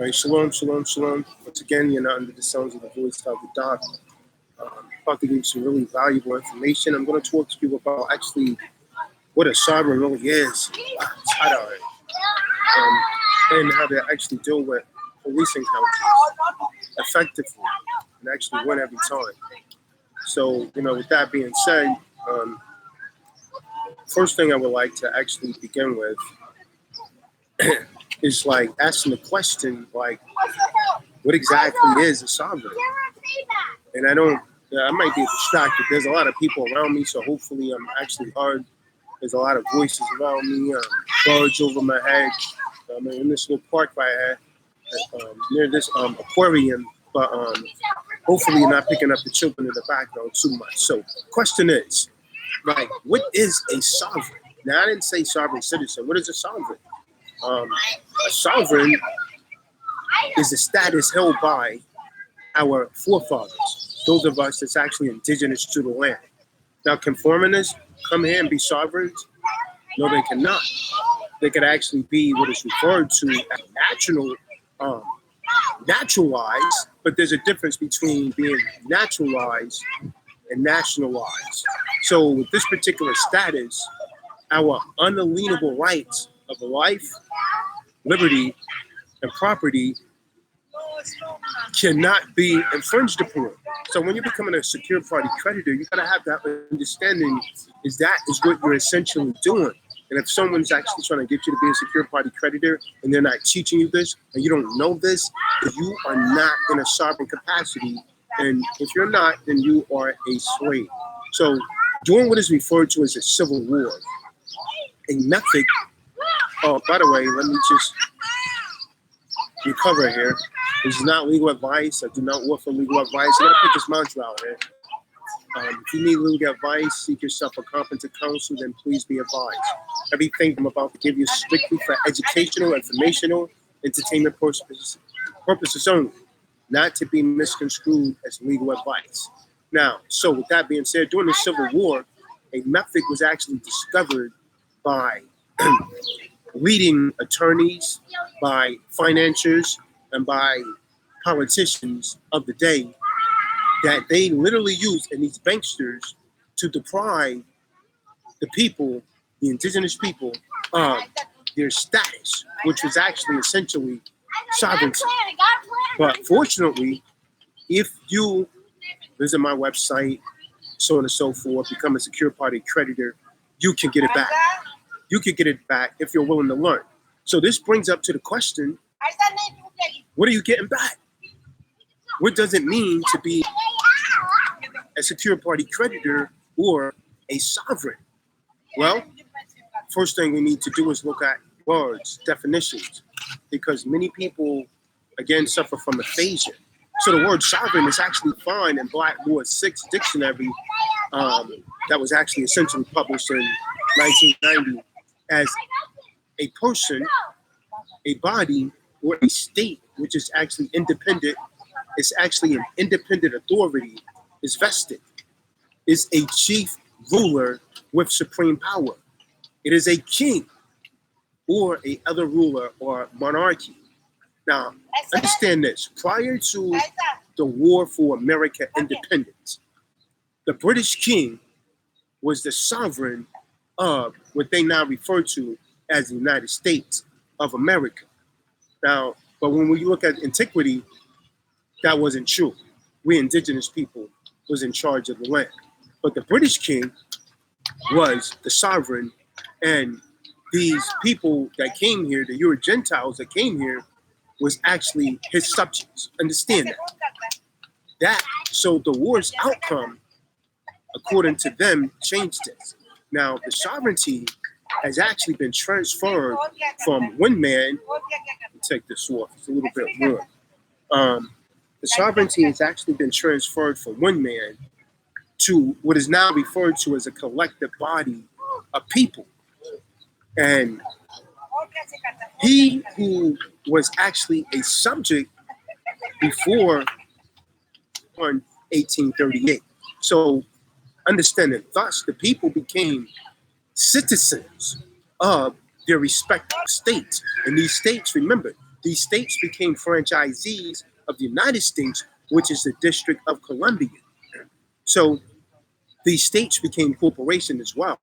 All right, shalom, shalom, shalom. Once again, you're not under the sounds of the voice of Tazadaq. About to give you some really valuable information. I'm going to talk to you about actually what a sovereign really is. It's hot out here. And how to actually deal with police encounters effectively and actually win every time. So, with that being said, first thing I would like to actually begin with is like asking the question, like, what exactly is a sovereign? And I might be distracted. There's a lot of people around me, so hopefully I'm actually heard. There's a lot of voices around me, birds over my head. I'm in this little park right here, near this aquarium, but hopefully you're not picking up the children in the background too much. So question is, like, what is a sovereign? Now, I didn't say sovereign citizen. What is a sovereign? A sovereign is a status held by our forefathers, those of us that's actually indigenous to the land. Now, can foreigners come here and be sovereigns? No, they cannot. They could actually be what is referred to as naturalized, but there's a difference between being naturalized and nationalized. So with this particular status, our unalienable rights of life, liberty, and property cannot be infringed upon. So when you're becoming a secure party creditor, you gotta have that understanding is what you're essentially doing. And if someone's actually trying to get you to be a secure party creditor and they're not teaching you this and you don't know this, you are not in a sovereign capacity. And if you're not, then you are a slave. So doing what is referred to as a civil war, a method. Oh, by the way, let me just recover here. This is not legal advice. I do not offer legal advice. I gotta put this mantra out here. If you need legal advice, seek yourself a competent counsel, then please be advised. Everything I'm about to give you is strictly for educational, informational, entertainment purposes only, not to be misconstrued as legal advice. Now, so with that being said, during the Civil War, a method was actually discovered by leading attorneys, by financiers, and by politicians of the day that they literally used, and these banksters, to deprive the people, the indigenous people, of their status, which was actually essentially sovereignty. But fortunately, if you visit my website, so on and so forth, become a secure party creditor, you can get it back. You can get it back if you're willing to learn. So this brings up to the question, what are you getting back? What does it mean to be a secure party creditor or a sovereign? Well, first thing we need to do is look at words, definitions, because many people, again, suffer from aphasia. So the word sovereign is actually found in Blackmore 6 dictionary that was actually essentially published in 1990 as a person, a body, or a state which is actually independent. It's actually an independent authority, is vested, is a chief ruler with supreme power. It is a king or a other ruler or monarchy. Now, understand this. Prior to the War for American independence, the British king was the sovereign of what they now refer to as the United States of America. Now, but when we look at antiquity, that wasn't true. We indigenous people was in charge of the land. But the British king was the sovereign, and these people that came here, the Euro Gentiles that came here, was actually his subjects. Understand that. So the war's outcome, according to them, changed this. Now, the sovereignty has actually been transferred from one man. Let me take this off. It's a little bit warm. The sovereignty has actually been transferred from one man to what is now referred to as a collective body of people. And he who was actually a subject before 1838. So understand that thus the people became citizens of their respective states. And these states, remember, these states became franchisees of the United States, which is the District of Columbia. So these states became corporations as well.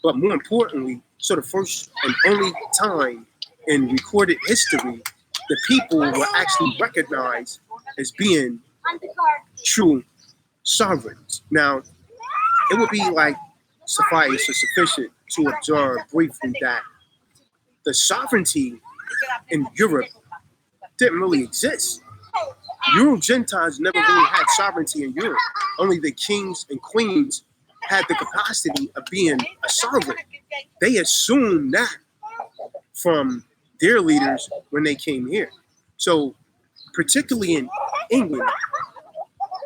But more importantly, so the first and only time in recorded history, the people were actually recognized as being true sovereigns. Now, it would be like suffice or sufficient to observe briefly that the sovereignty in Europe didn't really exist. Euro Gentiles never really had sovereignty in Europe. Only the kings and queens had the capacity of being a sovereign. They assumed that from their leaders when they came here. So, particularly in England,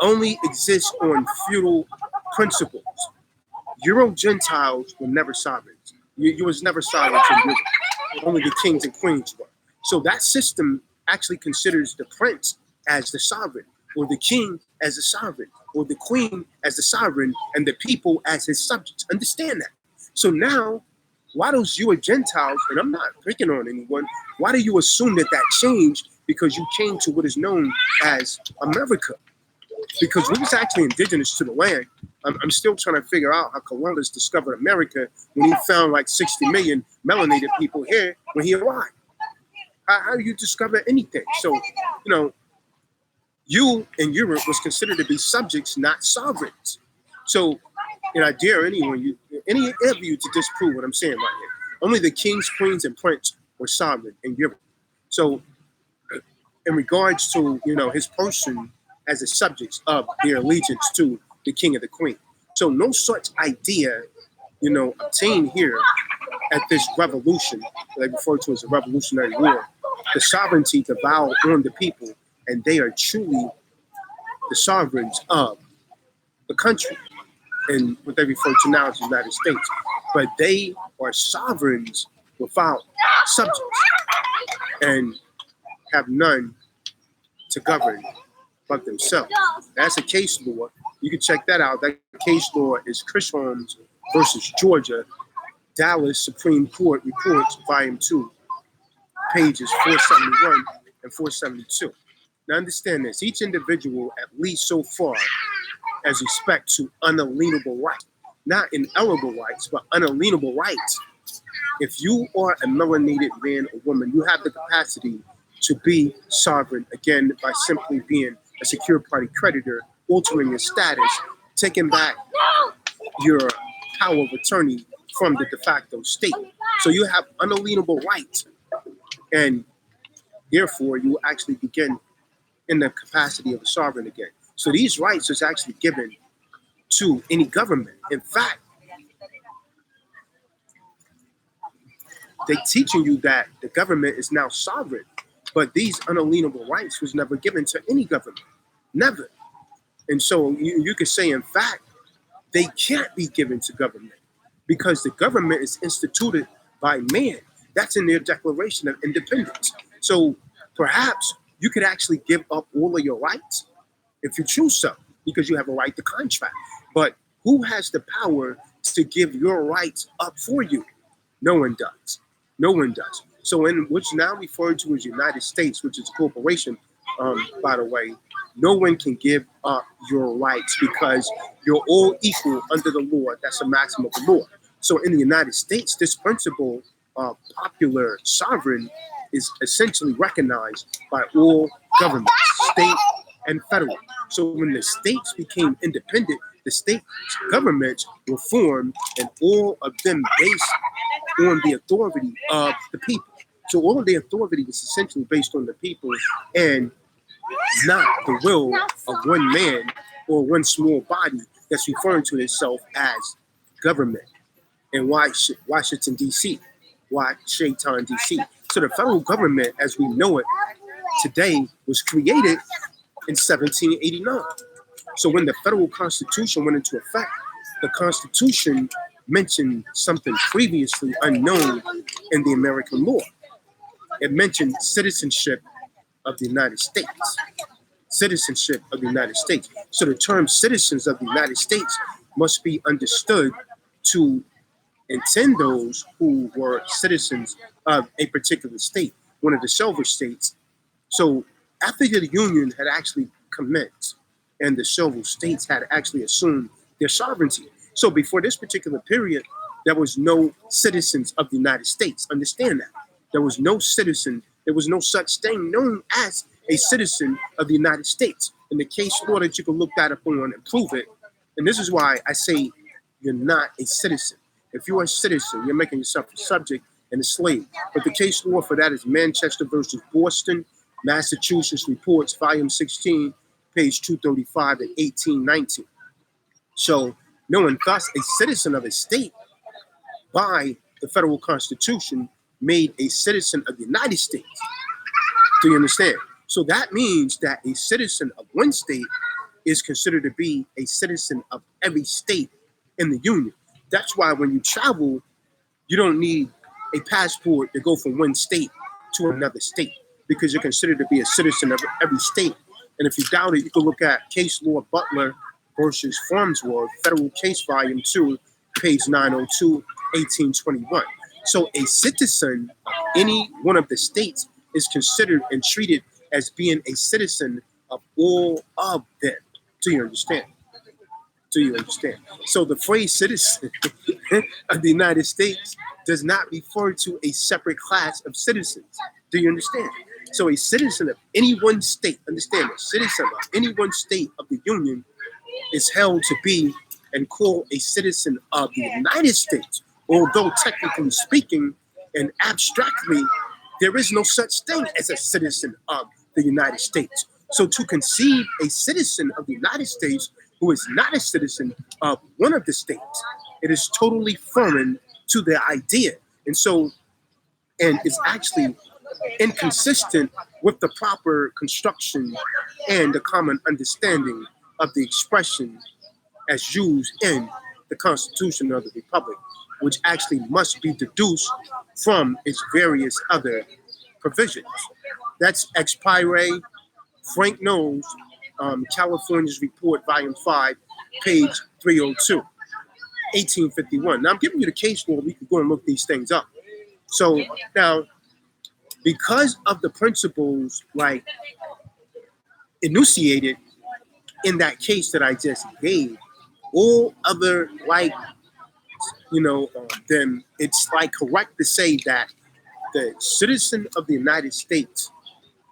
only exists on feudal principles. Euro Gentiles were never sovereigns. You was never sovereign in Europe. Only the kings and queens were. So that system actually considers the prince as the sovereign, or the king as the sovereign, or the queen as the sovereign, and the people as his subjects. Understand that. So now, why those you are Gentiles, and I'm not picking on anyone, why do you assume that that changed because you came to what is known as America? Because we was actually indigenous to the land. I'm still trying to figure out how Columbus discovered America when he found like 60 million melanated people here when he arrived. How do you discover anything? So, you in Europe was considered to be subjects, not sovereigns. So, I dare anyone, any of you to disprove what I'm saying right here. Only the kings, queens, and prince were sovereign in Europe. So, in regards to, his person as a subject of their allegiance to the king and the queen. So no such idea, obtained here at this revolution, that I refer to as a revolutionary war, the sovereignty to vow on the people, and they are truly the sovereigns of the country, and what they refer to now as the United States. But they are sovereigns without subjects and have none to govern but themselves. That's a case law. You can check that out. That case law is Chris Holmes versus Georgia, Dallas Supreme Court Reports, Volume 2, pages 471 and 472. Now understand this. Each individual, at least so far as respect to unalienable rights, not inalienable rights, but unalienable rights. If you are a melanated man or woman, you have the capacity to be sovereign, again, by simply being a secured party creditor, altering your status, taking back your power of attorney from the de facto state. So you have unalienable rights, and therefore you actually begin in the capacity of a sovereign again. So these rights is actually given to any government. In fact, they're teaching you that the government is now sovereign, but these unalienable rights was never given to any government, never. And so you could say, in fact, they can't be given to government because the government is instituted by man. That's in their Declaration of Independence. So perhaps you could actually give up all of your rights if you choose so, because you have a right to contract. But who has the power to give your rights up for you? No one does. No one does. So in what's now referred to as United States, which is a corporation, by the way, no one can give up your rights because you're all equal under the law. That's a maxim of the law. So in the United States, this principle of popular sovereign is essentially recognized by all governments, state and federal. So when the states became independent, the state governments were formed, and all of them based on the authority of the people. So all of the authority was essentially based on the people and not the will of one man or one small body that's referring to itself as government. And Washington, D.C., Washington, D.C. So the federal government, as we know it today, was created in 1789. So when the federal constitution went into effect, the constitution mentioned something previously unknown in the American law. It mentioned citizenship of the United States. Citizenship of the United States. So the term citizens of the United States must be understood to intend those who were citizens of a particular state. one of the silver states. So after the Union had actually commenced and the silver states had actually assumed their sovereignty. So before this particular period, there was no citizens of the United States. Understand that. There was no citizen. There was no such thing known as a citizen of the United States. In the case law that you can look that up on and prove it. And this is why I say you're not a citizen. If you're a citizen, you're making yourself a subject and a slave. But the case law for that is Manchester versus Boston, Massachusetts Reports, volume 16, page 235 and 1819. So knowing thus a citizen of a state by the federal constitution made a citizen of the United States. Do you understand? So that means that a citizen of one state is considered to be a citizen of every state in the Union. That's why when you travel, you don't need a passport to go from one state to another state, because you're considered to be a citizen of every state. And if you doubt it, you can look at Case Law Butler versus Farnsworth, Federal Case Volume 2, page 902, 1821. So a citizen of any one of the states is considered and treated as being a citizen of all of them. Do you understand? Do you understand? So the phrase citizen of the United States does not refer to a separate class of citizens. Do you understand? So a citizen of any one state, understand, a citizen of any one state of the Union is held to be and called a citizen of the United States, although technically speaking and abstractly, there is no such thing as a citizen of the United States. So to conceive a citizen of the United States who is not a citizen of one of the states, it is totally foreign to the idea. And so, and it's actually inconsistent with the proper construction and the common understanding of the expression as used in the Constitution of the Republic, which actually must be deduced from its various other provisions. That's ex pire, Frank Knowles, California's Report, Volume 5, page 302, 1851. Now I'm giving you the case law. We can go and look these things up. So now, because of the principles like enunciated in that case that I just gave, all other like, then it's like correct to say that the citizen of the United States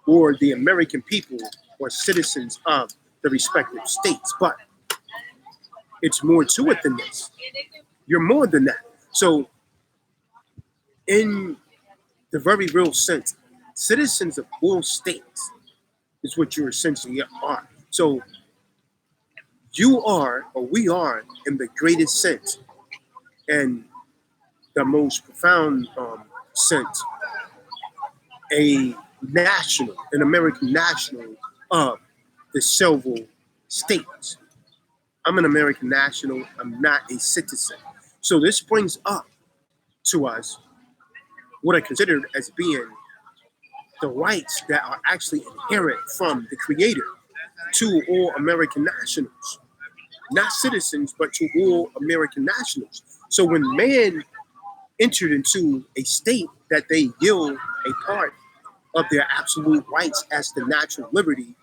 or the American people are citizens of the respective states. But it's more to it than this. You're more than that. So in the very real sense, citizens of all states is what you essentially are. So you are, or we are, in the greatest sense and the most profound sense, an American national of the several states. I'm an American national. I'm not a citizen. So this brings up to us what I consider as being the rights that are actually inherent from the Creator to all American nationals. Not citizens, but to all American nationals. So when man entered into a state that they yield a part of their absolute rights as the natural liberty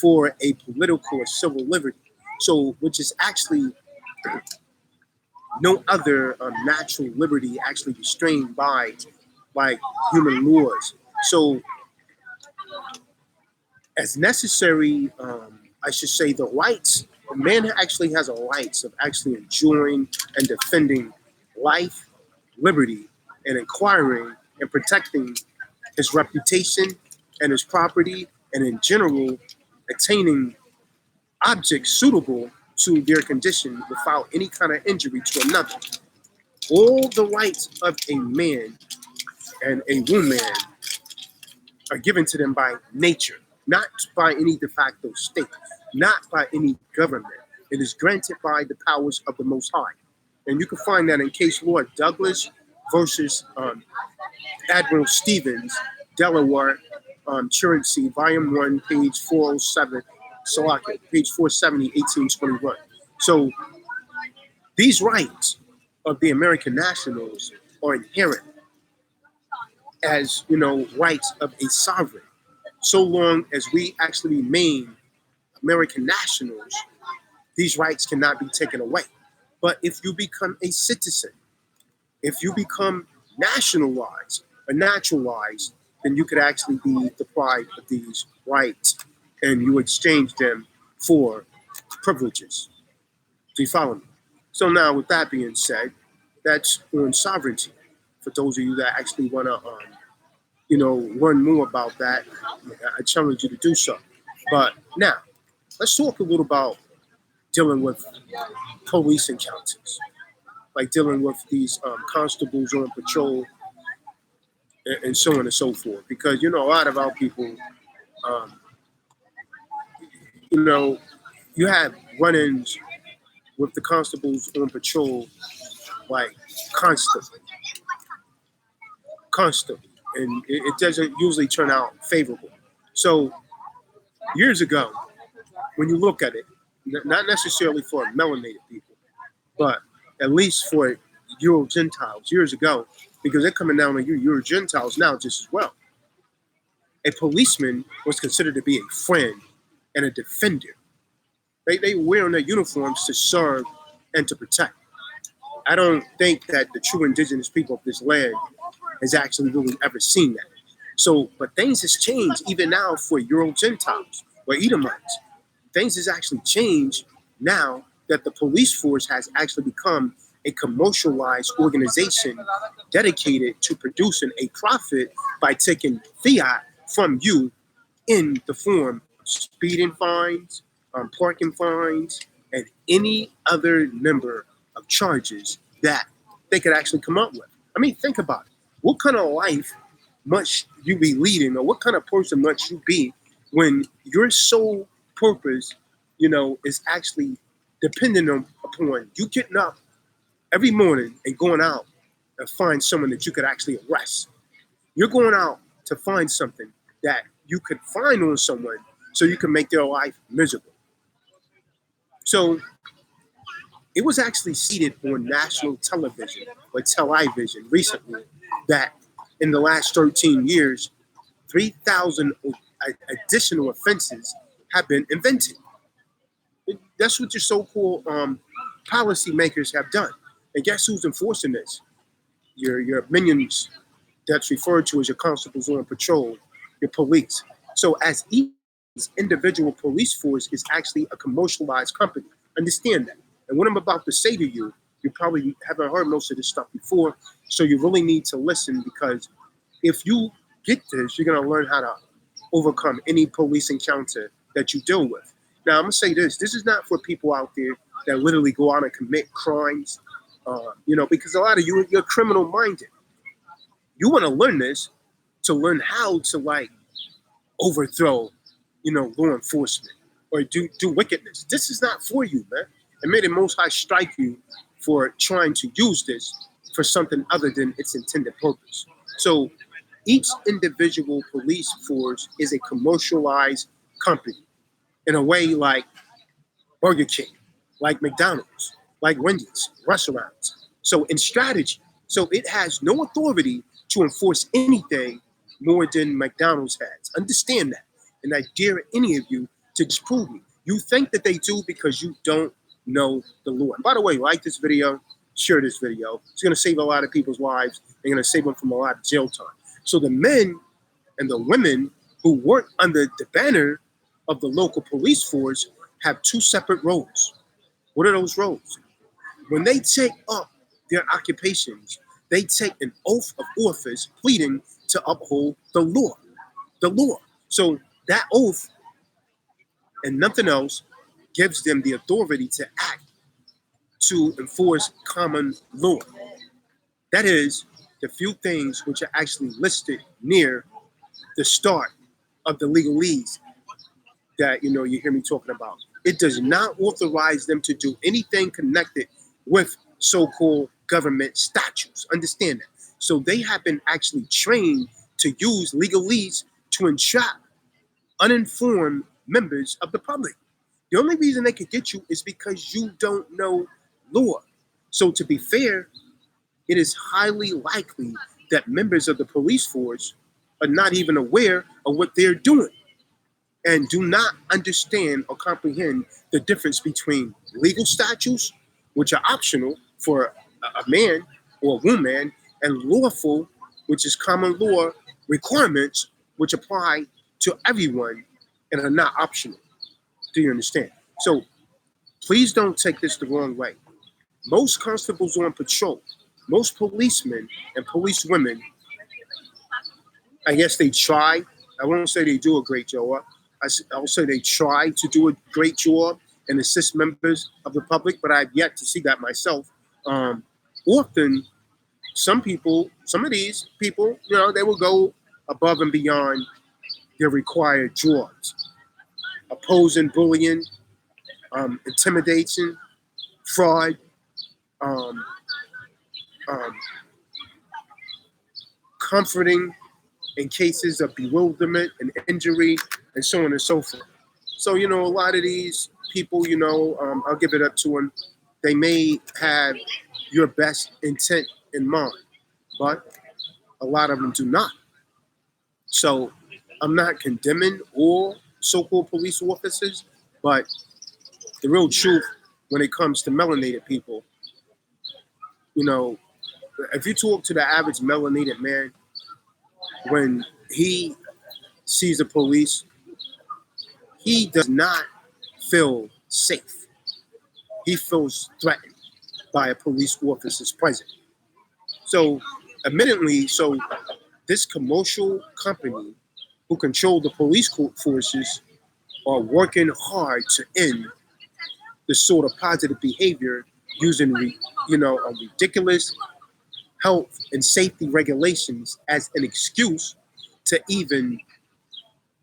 for a political or civil liberty. So, which is actually no other natural liberty actually restrained by human laws. So, as necessary, I should say the rights, man actually has a rights of actually enjoying and defending life, liberty, and acquiring and protecting his reputation and his property, and in general, attaining objects suitable to their condition without any kind of injury to another. All the rights of a man and a woman are given to them by nature, not by any de facto state, not by any government. It is granted by the powers of the Most High. And you can find that in case law Douglas versus Admiral Stevens, Delaware, Truancy, Volume 1, page 407, page 470, 1821. So these rights of the American nationals are inherent as, rights of a sovereign. So long as we actually remain American nationals, these rights cannot be taken away. But if you become a citizen, if you become nationalized or naturalized, then you could actually be deprived of these rights and you exchange them for privileges. Do you follow me? So now, with that being said, that's on sovereignty. For those of you that actually want to, learn more about that, I challenge you to do so. But now, let's talk a little about dealing with police encounters, like dealing with these constables on patrol and so on and so forth. Because, a lot of our people, um, you know, you have run-ins with the constables on patrol like constantly, constantly. And it doesn't usually turn out favorable. So years ago, when you look at it, not necessarily for melanated people, but at least for Euro Gentiles years ago, because they're coming down on you Euro Gentiles now just as well. A policeman was considered to be a friend and a defender. They wear on their uniforms to serve and to protect. I don't think that the true indigenous people of this land has actually really ever seen that. So, but things has changed even now for Euro Gentiles or Edomites. Things has actually changed now that the police force has actually become a commercialized organization dedicated to producing a profit by taking fiat from you in the form of speeding fines, parking fines, and any other number of charges that they could actually come up with. I mean, think about it. What kind of life must you be leading, or what kind of person must you be when your sole purpose, is actually dependent upon you getting up every morning and going out and find someone that you could actually arrest. You're going out to find something that you could find on someone so you can make their life miserable. So it was actually seeded on national television or television recently that in the last 13 years, 3,000 additional offenses have been invented. That's what your so-called policymakers have done. And guess who's enforcing this? Your minions that's referred to as your constables on patrol, your police. So as each individual police force is actually a commercialized company. Understand that. And what I'm about to say to you, you probably haven't heard most of this stuff before, so you really need to listen, because if you get this, you're going to learn how to overcome any police encounter that you deal with. Now, I'm going to say this. This is not for people out there that literally go out and commit crimes, because a lot of you're criminal-minded. You want to learn this to learn how to, overthrow, law enforcement or do wickedness. This is not for you, man. And may the Most High strike you for trying to use this for something other than its intended purpose. So each individual police force is a commercialized company in a way like Burger King, like McDonald's, like Wendy's, restaurants. So in strategy, so it has no authority to enforce anything more than McDonald's has. Understand that. And I dare any of you to disprove me. You think that they do because you don't know the Lord. And by the way, like this video, share this video. It's going to save a lot of people's lives. They're going to save them from a lot of jail time. So the men and the women who work under the banner of the local police force have two separate roles. What are those roles? When they take up their occupations, they take an oath of office pleading to uphold the law. The law. So that oath and nothing else gives them the authority to act to enforce common law. That is the few things which are actually listed near the start of the legalese that you hear me talking about. It does not authorize them to do anything connected with so-called government statutes. Understand that. So they have been actually trained to use legalese to entrap uninformed members of the public. The only reason they could get you is because you don't know law. So to be fair, it is highly likely that members of the police force are not even aware of what they're doing and do not understand or comprehend the difference between legal statutes, which are optional for a man or a woman, and lawful, which is common law requirements, which apply to everyone and are not optional. Do you understand? So please don't take this the wrong way. Most constables on patrol, most policemen and policewomen, I guess they try. I won't say they do a great job. I'll say they try to do a great job and assist members of the public, but I've yet to see that myself. Often, some of these people, they will go above and beyond their required jobs. Opposing, bullying, intimidation, fraud, um, comforting in cases of bewilderment and injury, and so on and so forth. So, a lot of these people, I'll give it up to them. They may have your best intent in mind, but a lot of them do not. So I'm not condemning all so-called police officers, but the real truth when it comes to melanated people, if you talk to the average melanated man, when he sees the police, he does not feel safe. He feels threatened by a police officer's presence. So, admittedly, this commercial company who control the police forces are working hard to end the sort of positive behavior using, ridiculous health and safety regulations as an excuse to even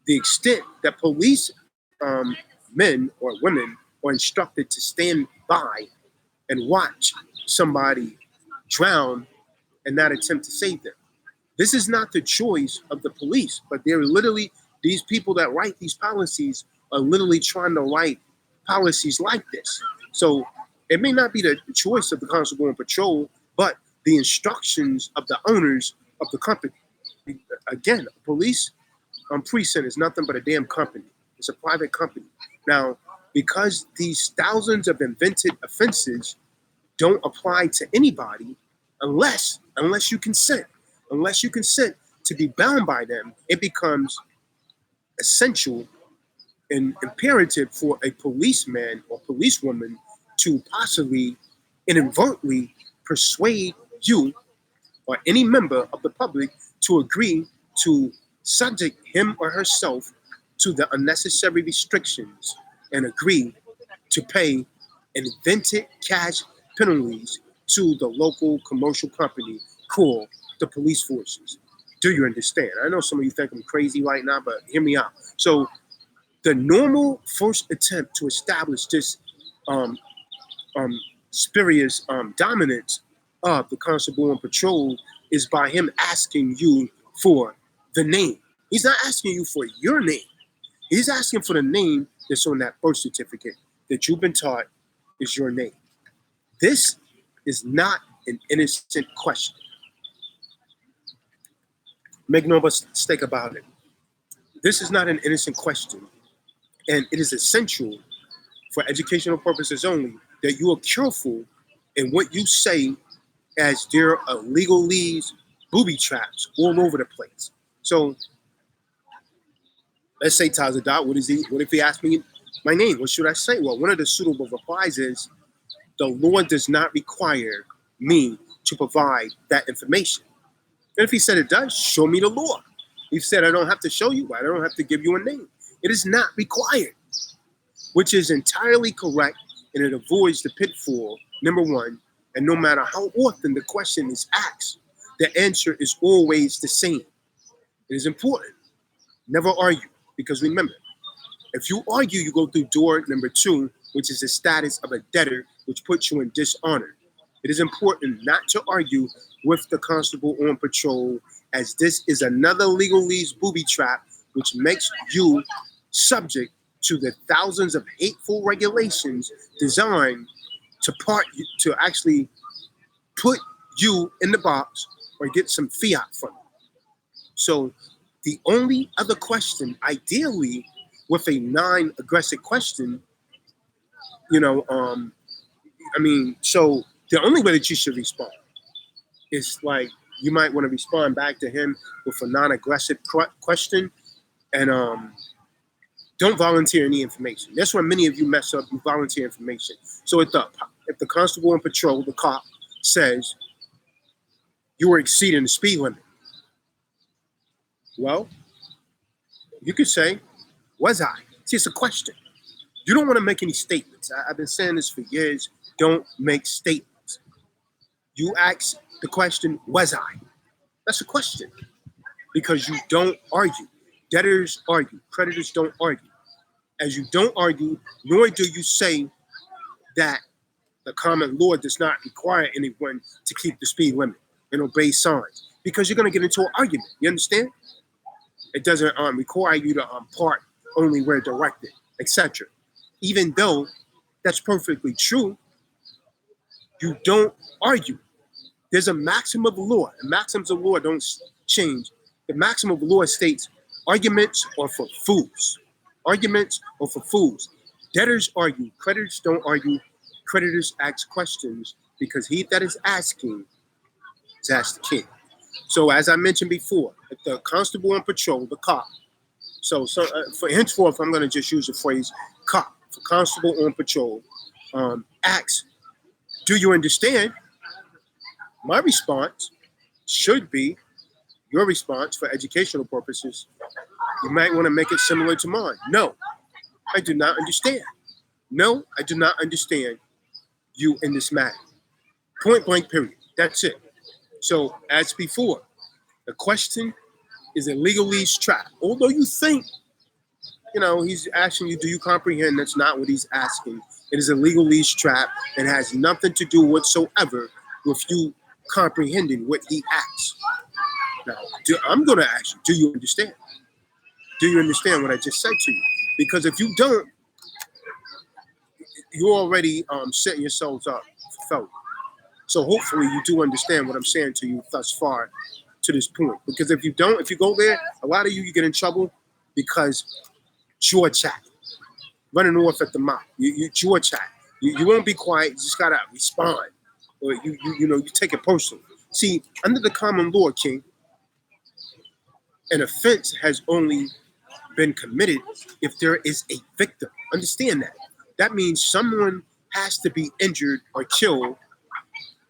the extent that police men or women are instructed to stand by and watch somebody drown and not attempt to save them. This is not the choice of the police, but they're literally, these people that write these policies are literally trying to write policies like this. So it may not be the choice of the constable on patrol, but the instructions of the owners of the company. Again, a police precinct is nothing but a damn company. It's a private company. Now, because these thousands of invented offenses don't apply to anybody unless you consent. Unless you consent to be bound by them, it becomes essential and imperative for a policeman or policewoman to possibly inadvertently persuade you or any member of the public to agree to subject him or herself to the unnecessary restrictions and agree to pay invented cash penalties to the local commercial company called the police forces. Do you understand? I know some of you think I'm crazy right now, but hear me out. So the normal first attempt to establish this spurious dominance of the constable on patrol is by him asking you for the name. He's not asking you for your name. He's asking for the name that's on that birth certificate that you've been taught is your name. This is not an innocent question. Make no mistake about it. This is not an innocent question, and it is essential for educational purposes only that you are careful in what you say, as there are legalese booby traps all over the place. So let's say Tazadaq, what if he asked me my name? What should I say? Well, one of the suitable replies is, the law does not require me to provide that information. And if he said it does, show me the law. He said, I don't have to show you, I don't have to give you a name. It is not required, which is entirely correct, and it avoids the pitfall, number one, and no matter how often the question is asked, the answer is always the same. It is important. Never argue, because remember, if you argue, you go through door number 2, which is the status of a debtor, which puts you in dishonor. It is important not to argue with the constable on patrol, as this is another legalese booby trap, which makes you subject to the thousands of hateful regulations designed to actually put you in the box or get some fiat from him. So the only other question, ideally, with a non-aggressive question, so the only way that you should respond is like you might want to respond back to him with a non-aggressive question, and don't volunteer any information. That's where many of you mess up. You volunteer information. So if the constable on patrol, the cop, says you were exceeding the speed limit, well, you could say, was I? See, it's a question. You don't want to make any statements. I've been saying this for years. Don't make statements. You ask the question, was I? That's a question, because you don't argue. Debtors argue. Creditors don't argue. As you don't argue, nor do you say that the common law does not require anyone to keep the speed limit and obey signs, because you're going to get into an argument. You understand? It doesn't require you to park only where directed, etc. Even though that's perfectly true, you don't argue. There's a maxim of law, and maxims of law don't change. The maxim of law states arguments are for fools. Arguments are for fools. Debtors argue. Creditors don't argue. Creditors ask questions, because he that is asking is asked the king. So as I mentioned before, if the constable on patrol, the cop, for henceforth, I'm going to just use the phrase cop. For constable on patrol, asks, do you understand? My response should be your response for educational purposes. You might want to make it similar to mine. No, I do not understand. No, I do not understand you in this matter. Point blank, period. That's it. So as before, the question is a legalese trap. Although you think, he's asking you, do you comprehend? That's not what he's asking. It is a legalese trap and has nothing to do whatsoever with you comprehending what he asks. Now, I'm going to ask you, do you understand? Do you understand what I just said to you? Because if you don't, you're already setting yourselves up for failure. So hopefully you do understand what I'm saying to you thus far to this point. Because if you don't, if you go there, a lot of you get in trouble because jaw chat, running off at the mouth. You jaw chat. You won't be quiet. You just gotta respond, or you take it personal. See, under the common law, King, an offense has only been committed if there is a victim. Understand that. That means someone has to be injured or killed,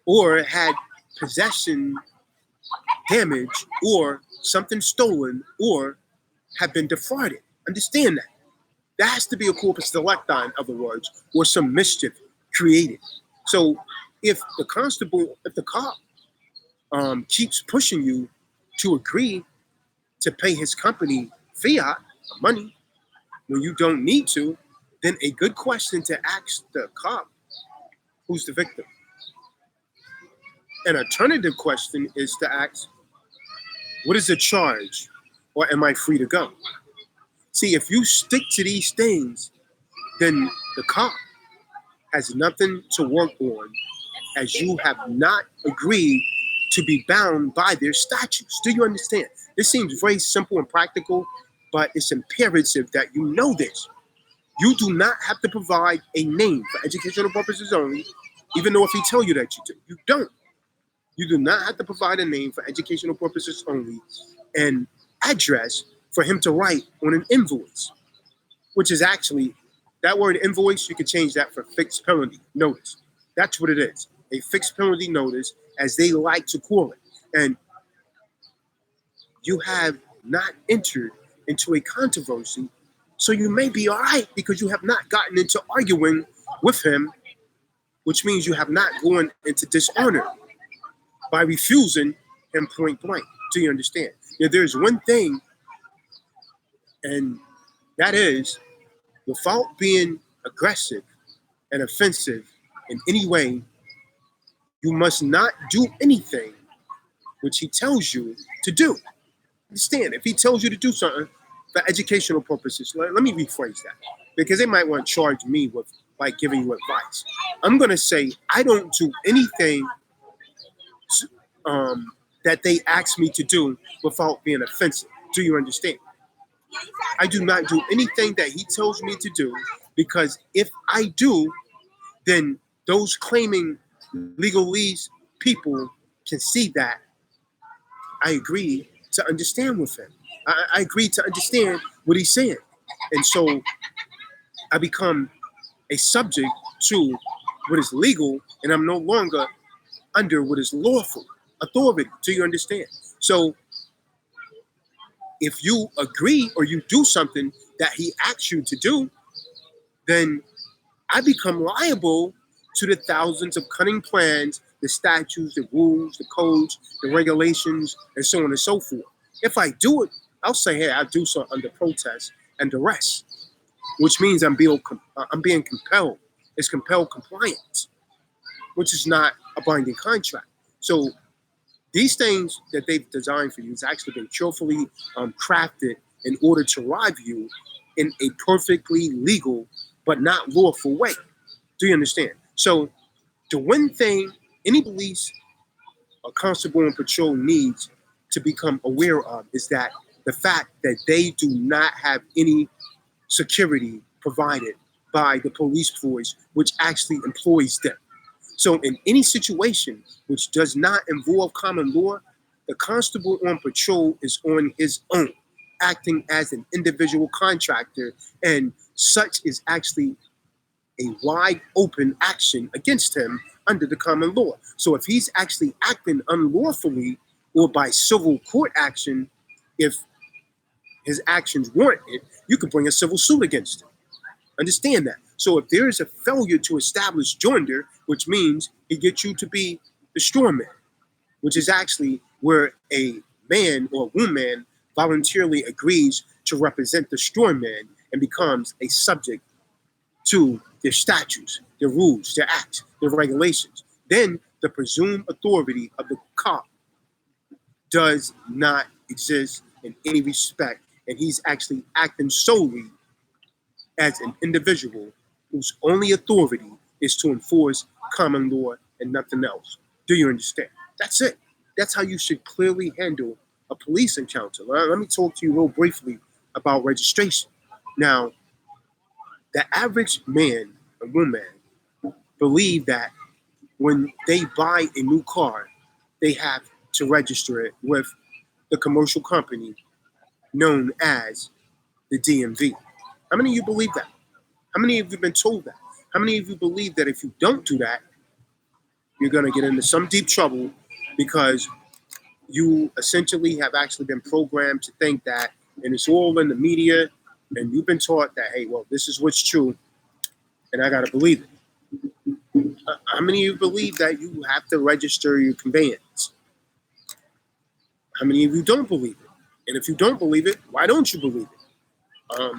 or had possession damage, or something stolen, or have been defrauded. Understand that. There has to be a corpus delicti, in other words, or some mischief created. So if the cop keeps pushing you to agree to pay his company fiat, money, when you don't need to, then a good question to ask the cop, who's the victim? An alternative question is to ask, what is the charge, or am I free to go? See, if you stick to these things, then the cop has nothing to work on, as you have not agreed to be bound by their statutes. Do you understand? This seems very simple and practical, but it's imperative that you know this. You do not have to provide a name for educational purposes only, even though if he tell you that you do. You don't. You do not have to provide a name for educational purposes only, and address for him to write on an invoice, which is actually, that word invoice, you can change that for fixed penalty notice. That's what it is, a fixed penalty notice, as they like to call it. And you have not entered into a controversy, so you may be all right because you have not gotten into arguing with him, which means you have not gone into dishonor by refusing him point blank. Do you understand? There's one thing, and that is, without being aggressive and offensive in any way, you must not do anything which he tells you to do. Understand, if he tells you to do something for educational purposes, let me rephrase that, because they might want to charge me with like giving you advice. I'm going to say, I don't do anything that they ask me to do without being offensive. Do you understand? I do not do anything that he tells me to do, because if I do, then those claiming legalese people can see that I agree to understand with him. I agree to understand what he's saying. And so I become a subject to what is legal, and I'm no longer under what is lawful authority. Do you understand? So if you agree or you do something that he asks you to do, then I become liable to the thousands of cunning plans, the statutes, the rules, the codes, the regulations, and so on and so forth. If I do it, I'll say, hey, I do so under protest and duress, which means I'm being compelled. It's compelled compliance, which is not a binding contract. So these things that they've designed for you has actually been carefully crafted in order to rob you in a perfectly legal but not lawful way. Do you understand? So the one thing any police or constable on patrol needs to become aware of is that the fact that they do not have any security provided by the police force, which actually employs them. So in any situation which does not involve common law, the constable on patrol is on his own, acting as an individual contractor, and such is actually a wide open action against him under the common law. So if he's actually acting unlawfully or by civil court action, if his actions warrant it, you could bring a civil suit against him. Understand that. So if there is a failure to establish joinder, which means he gets you to be the straw man, which is actually where a man or woman voluntarily agrees to represent the straw man and becomes a subject to their statutes, their rules, their acts, their regulations. Then the presumed authority of the cop does not exist in any respect, and he's actually acting solely as an individual whose only authority is to enforce common law and nothing else. Do you understand? That's it. That's how you should clearly handle a police encounter. Let me talk to you real briefly about registration. Now, the average man or woman believe that when they buy a new car, they have to register it with the commercial company known as the DMV. How many of you believe that? How many of you have been told that? How many of you believe that if you don't do that, you're going to get into some deep trouble because you essentially have actually been programmed to think that, and it's all in the media, and you've been taught that, hey, well, this is what's true, and I got to believe it. How many of you believe that you have to register your conveyance? How many of you don't believe it? And if you don't believe it, why don't you believe it?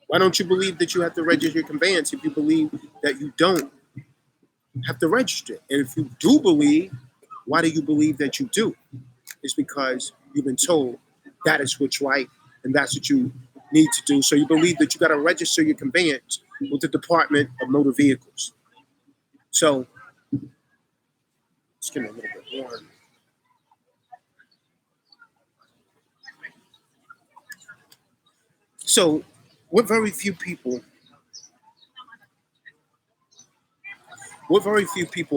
Why don't you believe that you have to register your conveyance if you believe that you don't have to register? And if you do believe, why do you believe that you do? It's because you've been told that is what's right and that's what you need to do. So you believe that you got to register your conveyance with the Department of Motor Vehicles. So let's give me a little bit more. So what very few people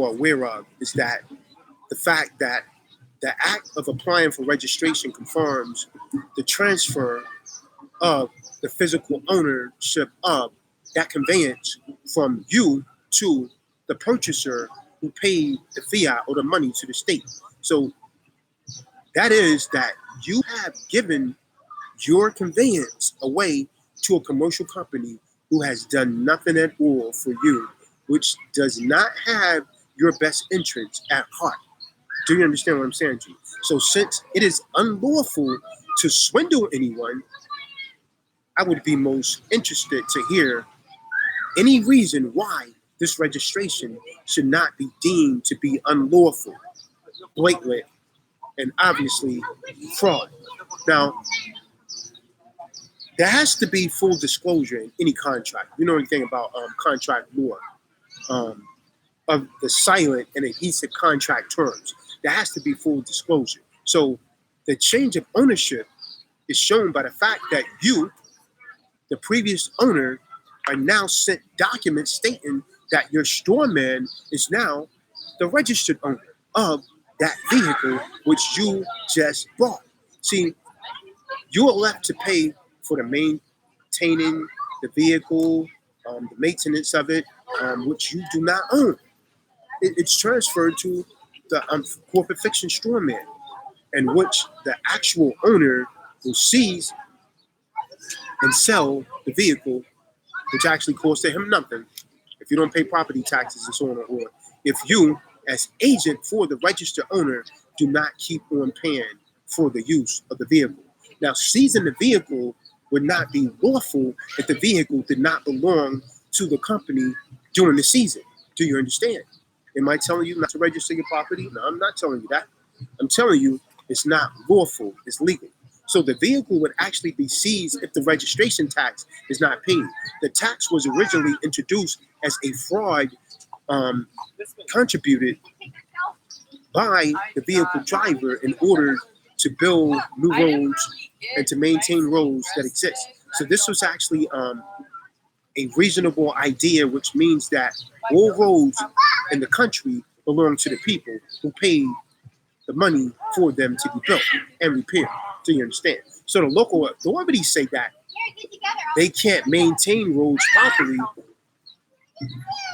are aware of is that the fact that the act of applying for registration confirms the transfer of the physical ownership of that conveyance from you to the purchaser who paid the fiat or the money to the state. So that is that you have given your conveyance away to a commercial company who has done nothing at all for you, which does not have your best interests at heart. Do you understand what I'm saying to you? So since it is unlawful to swindle anyone, I would be most interested to hear any reason why this registration should not be deemed to be unlawful, blatant, and obviously fraud. Now, there has to be full disclosure in any contract. You know anything about contract law, of the silent and adhesive contract terms. there has to be full disclosure. So the change of ownership is shown by the fact that you, the previous owner, are now sent documents stating that your storeman is now the registered owner of that vehicle which you just bought. See, you are left to pay for the maintaining the vehicle, the maintenance of it, which you do not own. It's transferred to the corporate fiction storeman, in which the actual owner will seize and sell the vehicle, which actually costs him nothing if you don't pay property taxes and so on, or if you, as agent for the registered owner, do not keep on paying for the use of the vehicle. Now, seizing the vehicle would not be lawful if the vehicle did not belong to the company during the season. Do you understand? Am I telling you not to register your property? No, I'm not telling you that. I'm telling you it's not lawful, it's legal. So the vehicle would actually be seized if the registration tax is not paid. The tax was originally introduced as a fraud contributed by the vehicle driver in order to build new roads and to maintain roads that exist. So this was actually a reasonable idea, which means that all roads in the country belong to the people who paid the money for them to be built and repaired. Do you understand? So the local authorities say that they can't maintain roads properly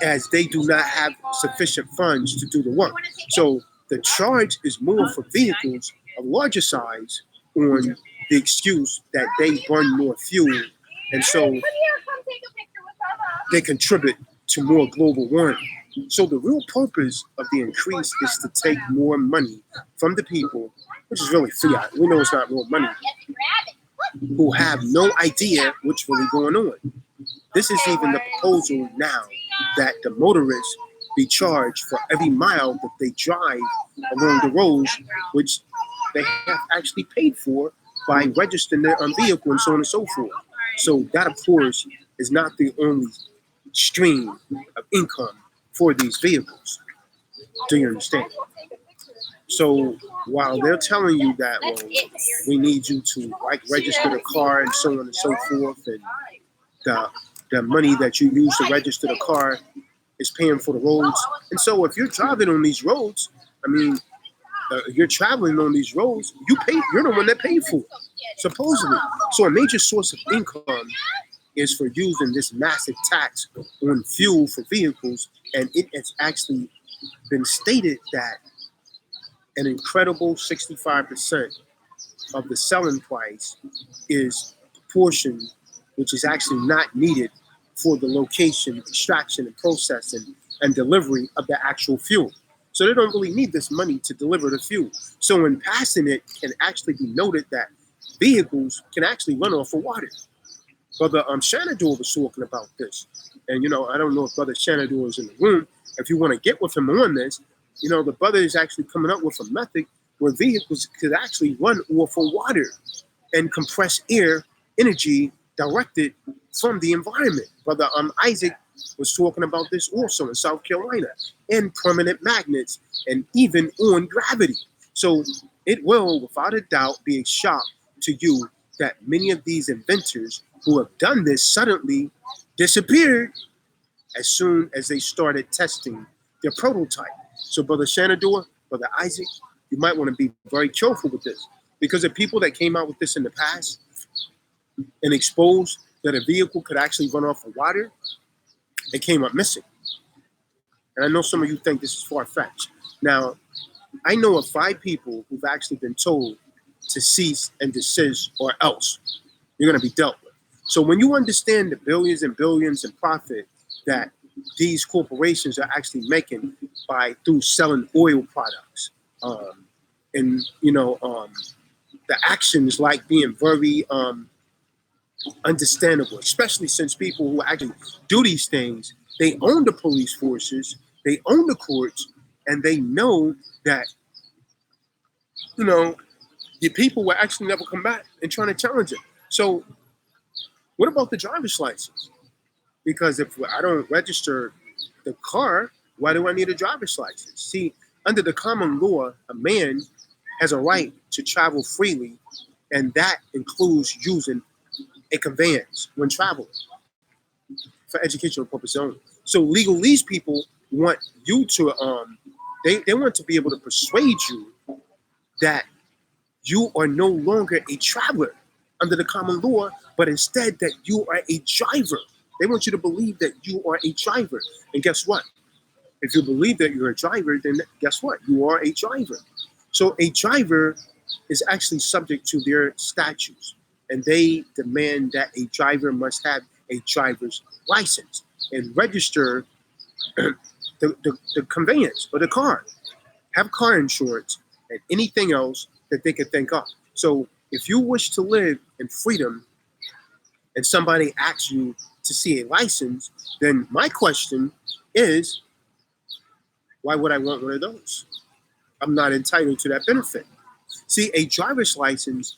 as they do not have sufficient funds to do the work. So the charge is more for vehicles of larger size on the excuse that they burn more fuel, and so they contribute to more global warming. So the real purpose of the increase is to take more money from the people, which is really fiat. We know it's not real money, who have no idea what's really going on. This is even the proposal now that the motorists be charged for every mile that they drive along the roads, which they have actually paid for by registering their vehicle and so on and so forth. So that, of course, is not the only stream of income for these vehicles. Do you understand? So while they're telling you that, well, we need you to register the car and so on and so forth, and the money that you use to register the car is paying for the roads. And so if you're driving on these roads, I mean, you're traveling on these roads, you're the one that paid for it, supposedly. So a major source of income is for using this massive tax on fuel for vehicles, and it has actually been stated that an incredible 65% of the selling price is portion which is actually not needed for the location, extraction, and processing and delivery of the actual fuel. So they don't really need this money to deliver the fuel. So in passing it can actually be noted that vehicles can actually run off of water. Brother Shanador was talking about this. And, I don't know if Brother Shanador is in the room. If you want to get with him on this, the brother is actually coming up with a method where vehicles could actually run off of water and compressed air energy directed from the environment. Brother Isaac was talking about this also in South Carolina, and permanent magnets, and even on gravity. So it will, without a doubt, be a shock to you that many of these inventors who have done this suddenly disappeared as soon as they started testing their prototype. So Brother Shanador, Brother Isaac, you might want to be very careful with this, because the people that came out with this in the past and exposed that a vehicle could actually run off of water, they came up missing. And I know some of you think this is far-fetched. Now, I know of 5 people who've actually been told to cease and desist, or else you're going to be dealt with. So when you understand the billions and billions in profit that these corporations are actually making through selling oil products, the actions like being very understandable, especially since people who actually do these things, they own the police forces, they own the courts, and they know that, the people will actually never come back and trying to challenge it. So what about the driver's license? Because if I don't register the car, why do I need a driver's license? See, Under the common law, a man has a right to travel freely, and that includes using a conveyance when traveling for educational purposes only. So legalese people want you to they want to be able to persuade you that you are no longer a traveler under the common law, but instead that you are a driver. They want you to believe that you are a driver. And guess what? If you believe that you're a driver, then guess what? You are a driver. So a driver is actually subject to their statutes, and they demand that a driver must have a driver's license and register the conveyance or the car, have car insurance, and anything else that they could think of. So if you wish to live in freedom and somebody asks you to see a license, then my question is, why would I want one of those? I'm not entitled to that benefit. See, a driver's license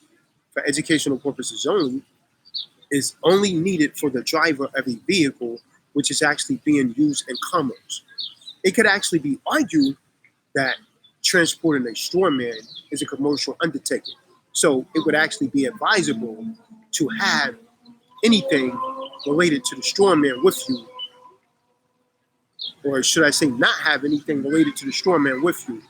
for educational purposes only is only needed for the driver of a vehicle which is actually being used in commerce. It could actually be argued that transporting a straw man is a commercial undertaking. So it would actually be advisable to have anything related to the straw man with you, or should I say not have anything related to the straw man with you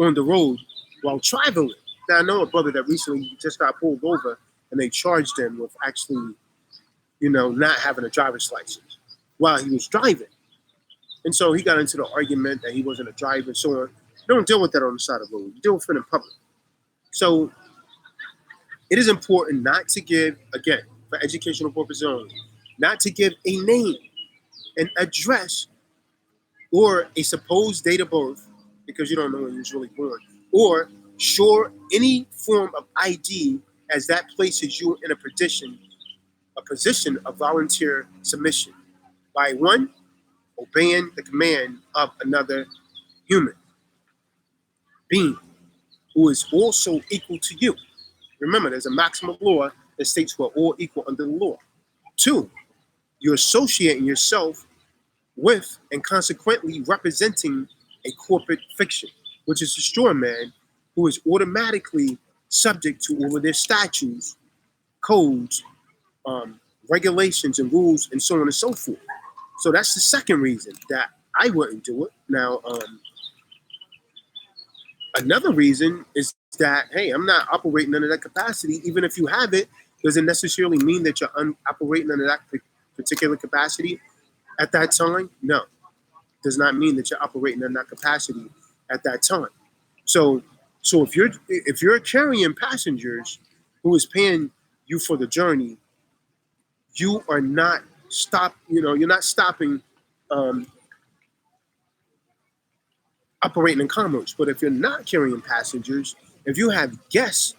on the road while traveling. Now, I know a brother that recently just got pulled over and they charged him with actually, not having a driver's license while he was driving. And so he got into the argument that he wasn't a driver and so on. You don't deal with that on the side of the road. You deal with it in public. So it is important not to give, again, for educational purposes only, not to give a name, an address, or a supposed date of birth, because you don't know when he was really born, or show any form of ID, as that places you in a position of volunteer submission by one, obeying the command of another human being who is also equal to you. Remember, there's a maximum law that states we're all equal under the law. Two, you're associating yourself with and consequently representing a corporate fiction, which is a straw man who is automatically subject to all of their statutes, codes, regulations, and rules, and so on and so forth. So that's the second reason that I wouldn't do it. Now, another reason is that, hey, I'm not operating under that capacity. Even if you have it, doesn't necessarily mean that you're operating under that particular capacity at that time. No, does not mean that you're operating in that capacity at that time. So if you're carrying passengers who is paying you for the journey, you are not you're not stopping operating in commerce. But if you're not carrying passengers, if you have guests,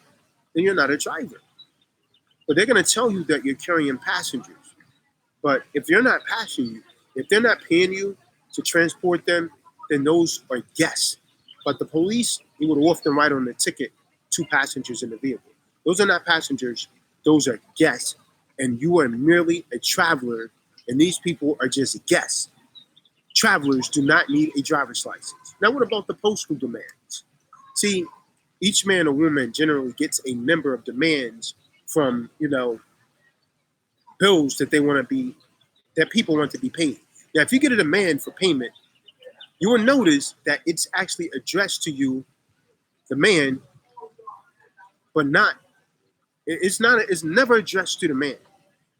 then you're not a driver. But they're going to tell you that you're carrying passengers. But if they're not paying you to transport them, then those are guests. But the police, you would often write on the ticket 2 passengers in the vehicle. Those are not passengers, those are guests. And you are merely a traveler, and these people are just guests. Travelers do not need a driver's license. Now, what about the postal demands? See, each man or woman generally gets a number of demands from, bills that people want to be paid. Now, if you get a demand for payment, you will notice that it's actually addressed to you, the man, but it's never addressed to the man.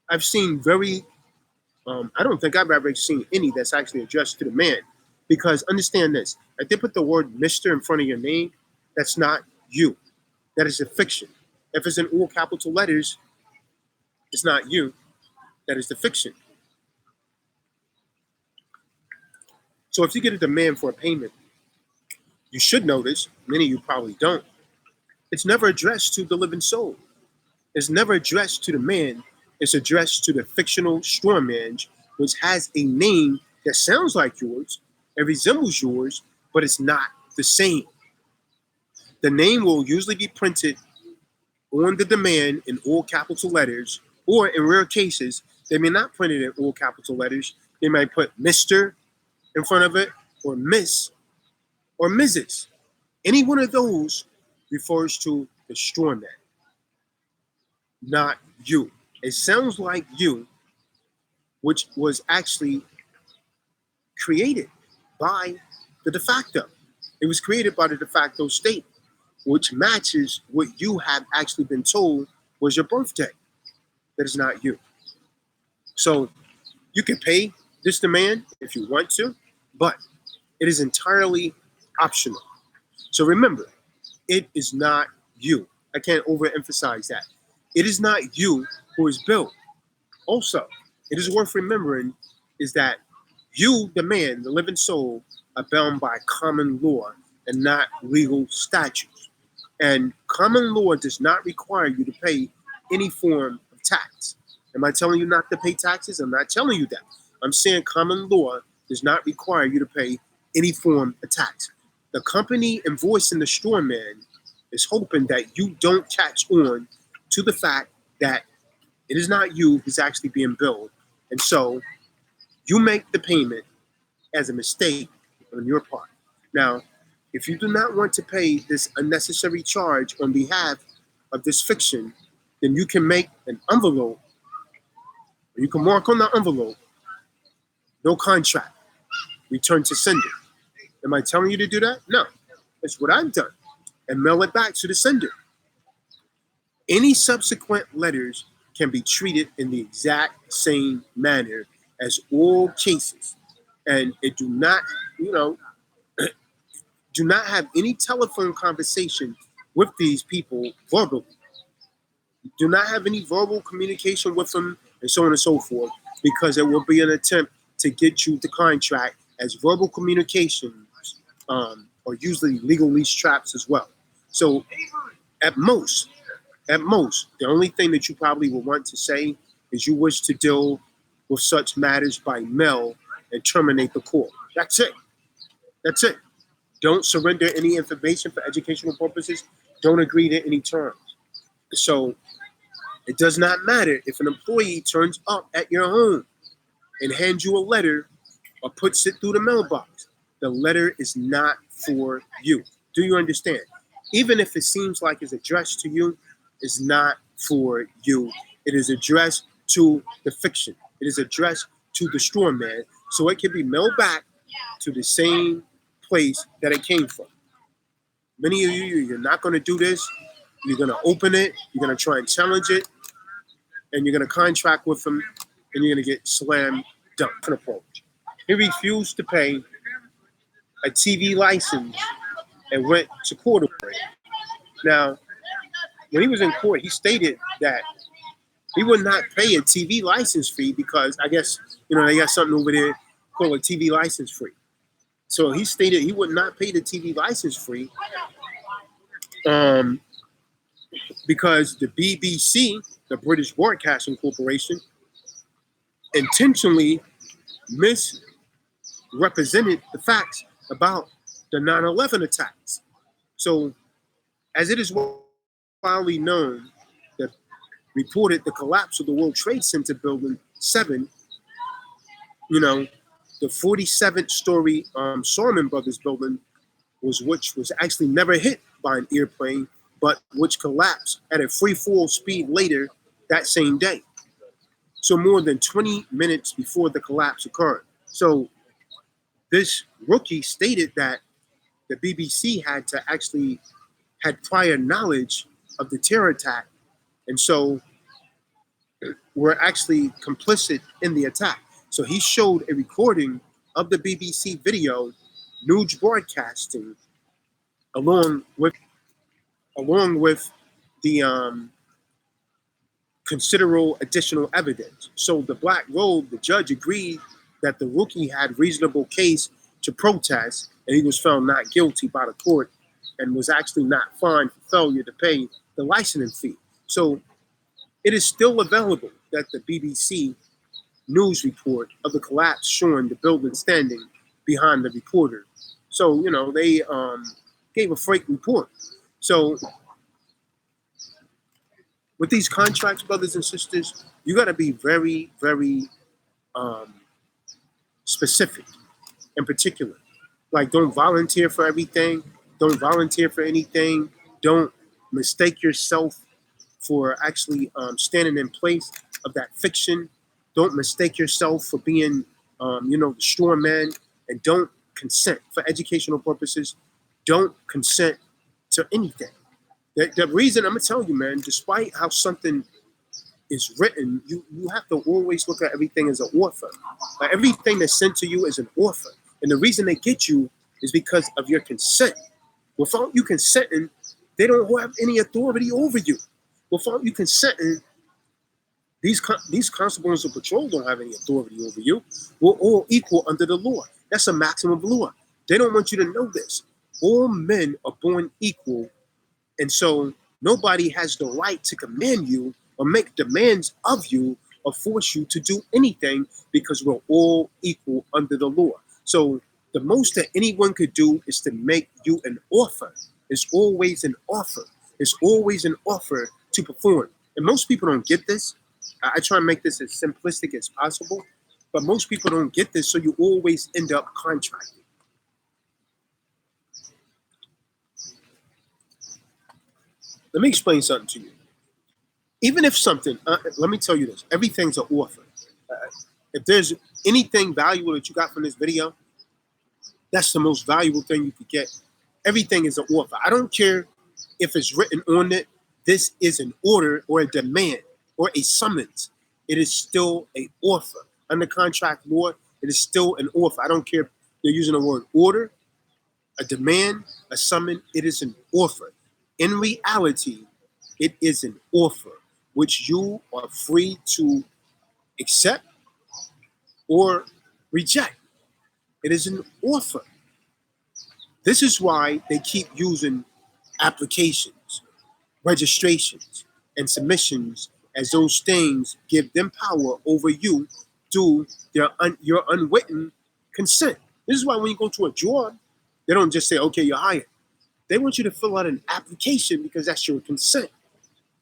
I've seen I don't think I've ever seen any that's actually addressed to the man, because understand this, if they put the word Mr. in front of your name, that's not you. That is a fiction. If it's in all capital letters, it's not you. That is the fiction. So if you get a demand for a payment, you should notice, many of you probably don't, it's never addressed to the living soul. It's never addressed to the man. It's addressed to the fictional straw man, which has a name that sounds like yours, it resembles yours, but it's not the same. The name will usually be printed on the demand in all capital letters, or in rare cases, they may not print it in all capital letters. They might put Mr. in front of it or Miss, or Mrs. Any one of those refers to the straw man, not you. It sounds like you, which was actually created by the de facto. It was created by the de facto state, which matches what you have actually been told was your birthday. That is not you. So you can pay this demand if you want to, but it is entirely optional. So remember, it is not you. I can't overemphasize that. It is not you who is billed. Also, it is worth remembering is that you, the man, the living soul, are bound by common law and not legal statutes. And common law does not require you to pay any form of tax. Am I telling you not to pay taxes? I'm not telling you that. I'm saying common law does not require you to pay any form of tax. The company invoicing the straw man is hoping that you don't catch on to the fact that it is not you who's actually being billed. And so you make the payment as a mistake on your part. Now, if you do not want to pay this unnecessary charge on behalf of this fiction, then you can make an envelope, or you can mark on the envelope, no contract, return to sender. Am I telling you to do that? No. That's what I've done. And mail it back to the sender. Any subsequent letters can be treated in the exact same manner as all cases. And it do not, do not have any telephone conversation with these people verbally. Do not have any verbal communication with them and so on and so forth, because it will be an attempt to get you the contract, as verbal communications are usually legally traps as well. So at most, the only thing that you probably will want to say is you wish to deal with such matters by mail and terminate the call. That's it. That's it. Don't surrender any information for educational purposes. Don't agree to any terms. So it does not matter if an employee turns up at your home and hands you a letter or puts it through the mailbox. The letter is not for you. Do you understand? Even if it seems like it's addressed to you, it's not for you. It is addressed to the fiction. It is addressed to the straw man, so it can be mailed back to the same place that it came from. Many of you, you're not going to do this. You're going to open it. You're going to try and challenge it, and you're going to contract with them, and you're going to get slam dunk. Approach. He refused to pay a TV license and went to court over it. Now, when he was in court, he stated that he would not pay a TV license fee because I guess, they got something over there called a TV license fee. So he stated he would not pay the TV license fee because the BBC, the British Broadcasting Corporation, intentionally misrepresented the facts about the 9/11 attacks. So, as it is widely known, that reported the collapse of the World Trade Center Building 7, the 47th story Salomon Brothers building which was actually never hit by an airplane, but which collapsed at a free fall speed later that same day. So more than 20 minutes before the collapse occurred. So this rookie stated that the BBC had prior knowledge of the terror attack, and so were actually complicit in the attack. So he showed a recording of the BBC video, news broadcasting, along with the considerable additional evidence. So the Black Robe, the judge, agreed that the rookie had reasonable case to protest, and he was found not guilty by the court and was actually not fined for failure to pay the licensing fee. So it is still available that the BBC news report of the collapse showing the building standing behind the reporter. So, they gave a fake report. So with these contracts, brothers and sisters, you got to be very, very specific and particular. Like, don't volunteer for everything. Don't volunteer for anything. Don't mistake yourself for actually standing in place of that fiction. Don't mistake yourself for being, the straw man, and don't consent for educational purposes. Don't consent to anything. The reason I'm gonna tell you, man, despite how something is written, you have to always look at everything as an offer. Like, everything that's sent to you is an offer, and the reason they get you is because of your consent. Without you consenting, they don't have any authority over you. Without you consenting, these constables of patrol don't have any authority over you. We're all equal under the law. That's a maximum law. They don't want you to know this. All men are born equal, and so nobody has the right to command you or make demands of you or force you to do anything, because we're all equal under the law. So the most that anyone could do is to make you an offer. It's always an offer. It's always an offer to perform. And most people don't get this. I try and make this as simplistic as possible, but most people don't get this, so you always end up contracting. Let me explain something to you. Even if something, let me tell you this, everything's an offer. If there's anything valuable that you got from this video, that's the most valuable thing you could get. Everything is an offer. I don't care if it's written on it, this is an order or a demand or a summons. It is still an offer. Under contract law, it is still an offer. I don't care if they're using the word order, a demand, a summon, it is an offer. In reality, it is an offer which you are free to accept or reject. It is an offer. This is why they keep using applications, registrations, and submissions, as those things give them power over you through your unwritten consent. This is why when you go to a job, they don't just say, okay, you're hired. They want you to fill out an application because that's your consent.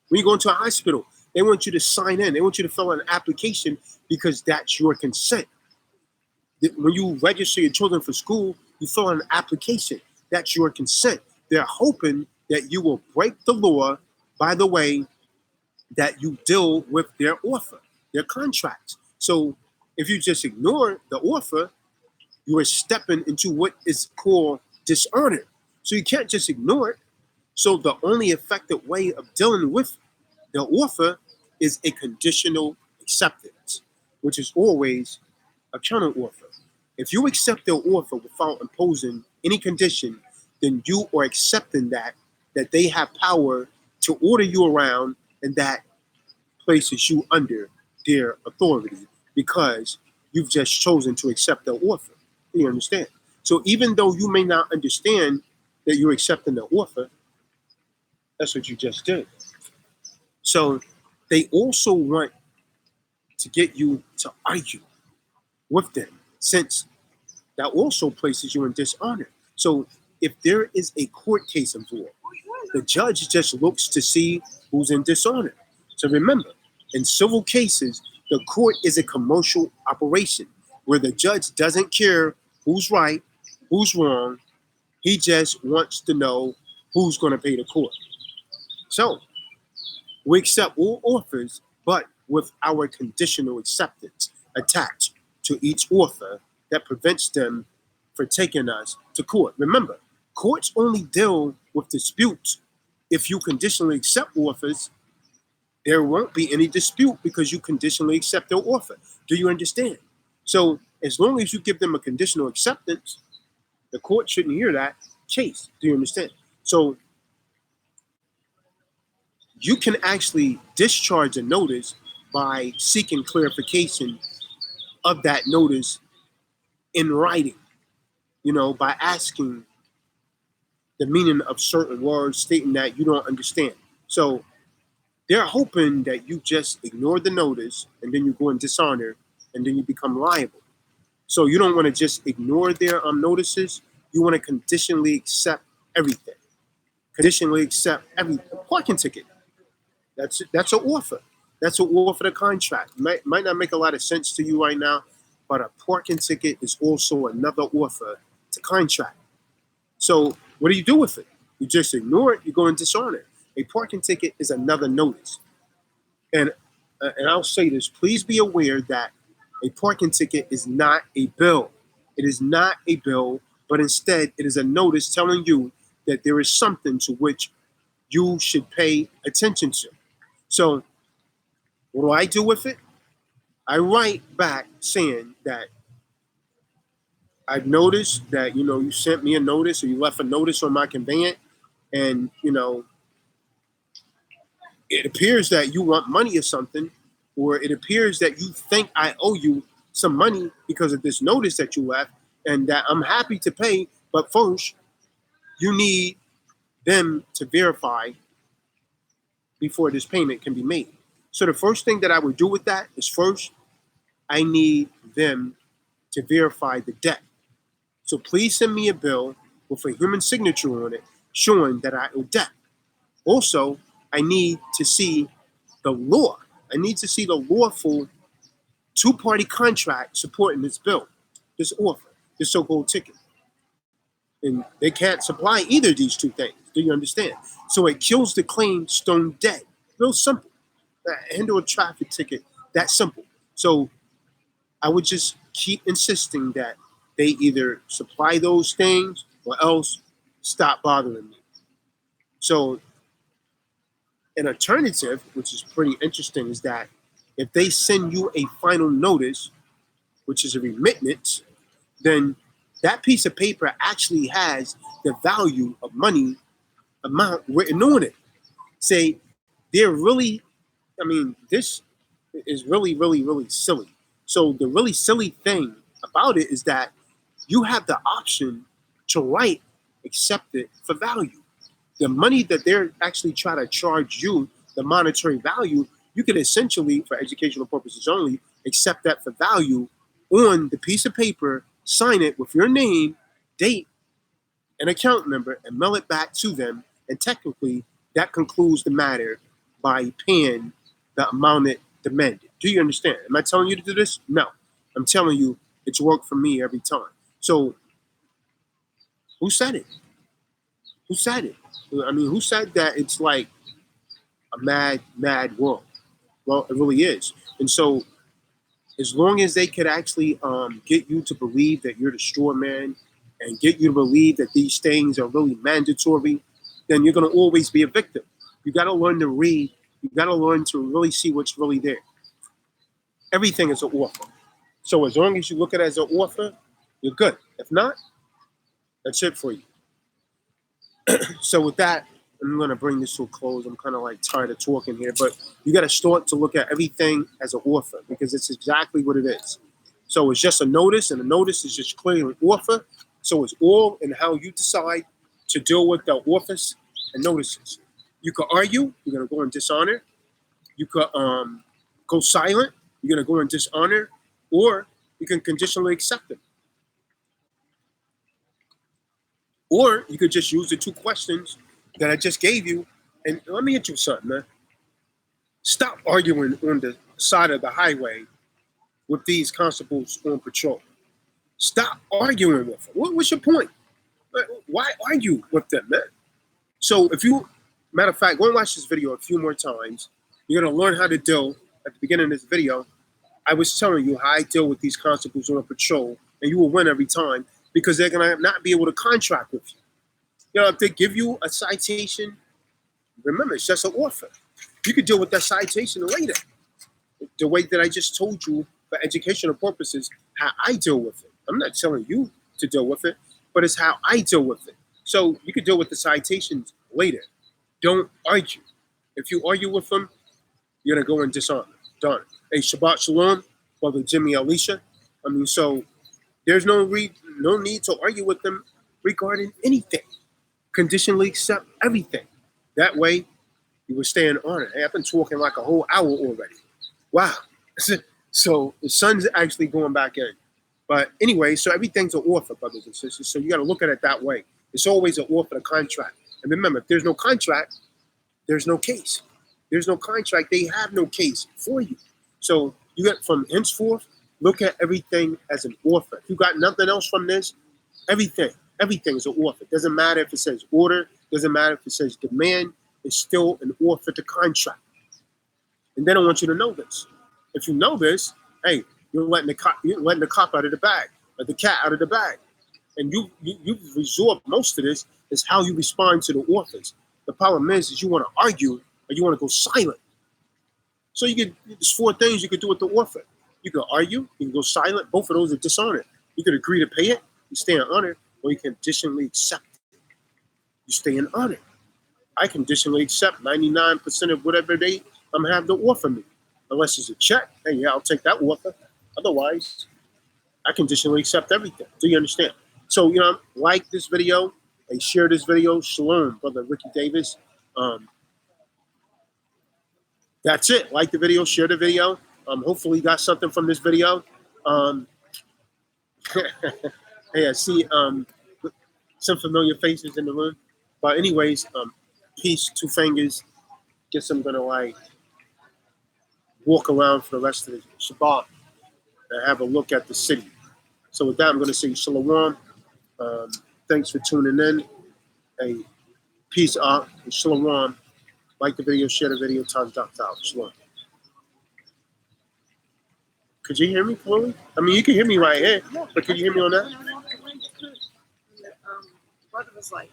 When you go into a hospital, they want you to sign in. They want you to fill out an application because that's your consent. When you register your children for school, you fill out an application. That's your consent. They're hoping that you will break the law by the way that you deal with their offer, their contracts. So if you just ignore the offer, you are stepping into what is called dishonor. So you can't just ignore it. So the only effective way of dealing with the offer is a conditional acceptance, which is always a counter offer. If you accept their offer without imposing any condition, then you are accepting that they have power to order you around, and that places you under their authority because you've just chosen to accept their offer. You understand? So even though you may not understand that you're accepting the offer, that's what you just did. So they also want to get you to argue with them, since that also places you in dishonor. So if there is a court case involved, the judge just looks to see who's in dishonor. So remember, in civil cases, the court is a commercial operation where the judge doesn't care who's right, who's wrong. He just wants to know who's going to pay the court. So we accept all offers, but with our conditional acceptance attached to each offer that prevents them from taking us to court. Remember, courts only deal with disputes. If you conditionally accept offers, there won't be any dispute because you conditionally accept their offer. Do you understand? So as long as you give them a conditional acceptance, the court shouldn't hear that case. Do you understand? So you can actually discharge a notice by seeking clarification of that notice in writing, by asking the meaning of certain words, stating that you don't understand. So they're hoping that you just ignore the notice and then you go in dishonor and then you become liable. So you don't want to just ignore their notices. You want to conditionally accept everything. Conditionally accept every parking ticket. That's an offer. That's an offer to contract. Might not make a lot of sense to you right now, but a parking ticket is also another offer It's a contract. So what do you do with it? You just ignore it. You go and dishonor it. A parking ticket is another notice. And I'll say this, please be aware that a parking ticket is not a bill. It is not a bill, but instead it is a notice telling you that there is something to which you should pay attention to. So what do I do with it? I write back saying that I've noticed that, you sent me a notice or you left a notice on my conveyance, and, it appears that you want money or something, or it appears that you think I owe you some money because of this notice that you left, and that I'm happy to pay, but first, you need them to verify before this payment can be made. So the first thing that I would do with that is first, I need them to verify the debt. So please send me a bill with a human signature on it showing that I owe debt. Also, I need to see the law. I need to see the lawful two-party contract supporting this bill, this offer, this so-called ticket. And they can't supply either of these two things. Do you understand? So it kills the claim stone dead. Real simple. Handle a traffic ticket, that simple. So I would just keep insisting that they either supply those things or else stop bothering me. So an alternative, which is pretty interesting, is that if they send you a final notice, which is a remittance, then that piece of paper actually has the value of money amount written on it. Say, this is really, really, really silly. So the really silly thing about it is that you have the option to write accept it for value. The money that they're actually trying to charge you, the monetary value, you can essentially, for educational purposes only, accept that for value on the piece of paper, sign it with your name, date, and account number, and mail it back to them. And technically, that concludes the matter by paying the amount it demanded. Do you understand? Am I telling you to do this? No. I'm telling you it's worked for me every time. So, who said it? Who said it? I mean, who said that it's like a mad, mad world? Well, it really is. And so, as long as they could actually get you to believe that you're the straw man and get you to believe that these things are really mandatory, then you're going to always be a victim. You got to learn to read. You got to learn to really see what's really there. Everything is an offer. So as long as you look at it as an offer, you're good. If not, that's it for you. So with that, I'm going to bring this to a close. I'm kind of like tired of talking here, but you got to start to look at everything as an offer because it's exactly what it is. So it's just a notice, and a notice is just clearly an offer. So it's all in how you decide to deal with the offers and notices. You could argue, you're going to go and dishonor. You could go silent, you're going to go and dishonor, or you can conditionally accept it. Or you could just use the two questions that I just gave you. And let me hit you something, man. Stop arguing on the side of the highway with these constables on patrol. Stop arguing with them. What's your point? Why argue with them, man? So matter of fact, go and watch this video a few more times. You're going to learn how to deal. At the beginning of this video, I was telling you how I deal with these constables on patrol, and you will win every time because they're going to not be able to contract with you. You know, if they give you a citation, remember, it's just an offer. You could deal with that citation later. The way that I just told you for educational purposes, how I deal with it. I'm not telling you to deal with it, but it's how I deal with it. So you could deal with the citations later. Don't argue. If you argue with them, you're going to go and dishonor. Done. Hey, Shabbat Shalom, Brother Jimmy Alicia. So there's no need to argue with them regarding anything. Conditionally accept everything. That way, you will stay in honor. Hey, I've been talking like a whole hour already. Wow. So the sun's actually going back in. But anyway, so everything's an offer, brothers and sisters. So you got to look at it that way. It's always an offer, a contract. And remember, if there's no contract, there's no case. There's no contract. They have no case for you. So you got from henceforth, look at everything as an offer. If you got nothing else from this, Everything is an offer. Doesn't matter if it says order. Doesn't matter if it says demand. It's still an offer to contract. And they don't want you to know this. If you know this, hey, you're letting the cop out of the bag, or the cat out of the bag. And you resort most of this is how you respond to the offers. The problem is you want to argue or you want to go silent. So there's 4 things you could do with the offer. You can argue, you can go silent. Both of those are dishonor. You could agree to pay it, you stay in honor, or you can conditionally accept it. You stay in honor. I conditionally accept 99% of whatever they have to offer me. Unless it's a check. Hey, yeah, I'll take that offer. Otherwise, I conditionally accept everything. Do you understand? So, like this video and share this video. Shalom, Brother Ricky Davis. That's it. Like the video, share the video. Hopefully you got something from this video. Hey, I see some familiar faces in the room. But anyways, peace, 2 fingers. Guess I'm gonna walk around for the rest of the Shabbat and have a look at the city. So with that, I'm gonna say shalom. Thanks for tuning in. Hey, peace out and shalom. Like the video, share the video, Tazadaq. Shalom. Could you hear me, Chloe? I mean, you can hear me right here, but could you hear me on that? Brother was like,